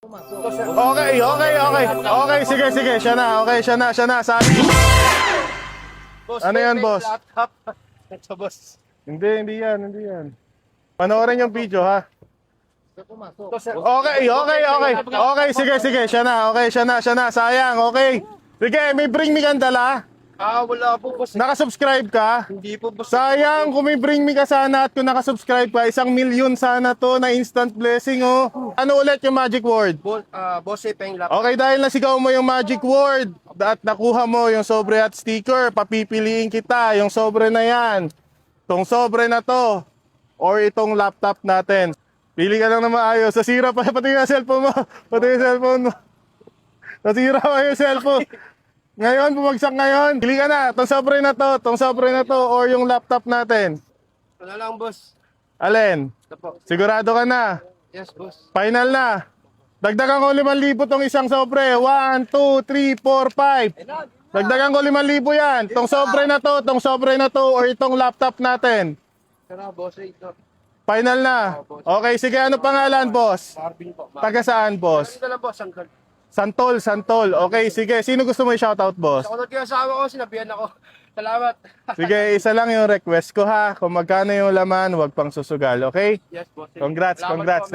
Okay, sige, siya na, sabi. Boss, Ano yan, may boss? laptop. Ito, boss. Hindi yan. Panoorin yung video, ha? Ito, sir. Okay, sige, siya na, sayang, okay. Sige, may bring me kang dala. Wala po, boss. Nakasubscribe ka? Hindi po, boss. Sayang, kung may bring me ka sana at kung nakasubscribe ka, 1,000,000 sana to na instant blessing, oh. Ano ulit yung magic word? Boss, pa yung laptop. Okay, dahil nasigaw mo yung magic word at nakuha mo yung sobre at sticker, papipiliin kita yung sobre na yan. Itong sobre na to or itong laptop natin. Pili ka lang na maayos. Nasira pa pati yung cellphone mo. Nasira pa yung cellphone. Ngayon, bumagsak ngayon. Pili ka na. Itong sobre na to or yung laptop natin. Wala lang, boss. Alin? Ito po. Sigurado ka na. Yes, boss. Final na. Dagdagan ko 5,000 tong isang sobre. 1, 2, 3, 4, 5. Dagdagan ko 5,000 yan. Tong sobre na to or itong laptop natin. Tara, boss. Ito. Final na. Okay, sige. Ano pangalan, boss? Marvin po. Taga saan, boss? Ito lang, boss. Sangkal. Santol. Okay, sige. Sino gusto mo i-shoutout, boss? Ako nag asawa ko, sinabihan ako. Salamat. Sige, isa lang yung request ko, ha. Kung magkano yung laman, huwag pang susugal, okay? Yes, boss. Congrats. Salamat po.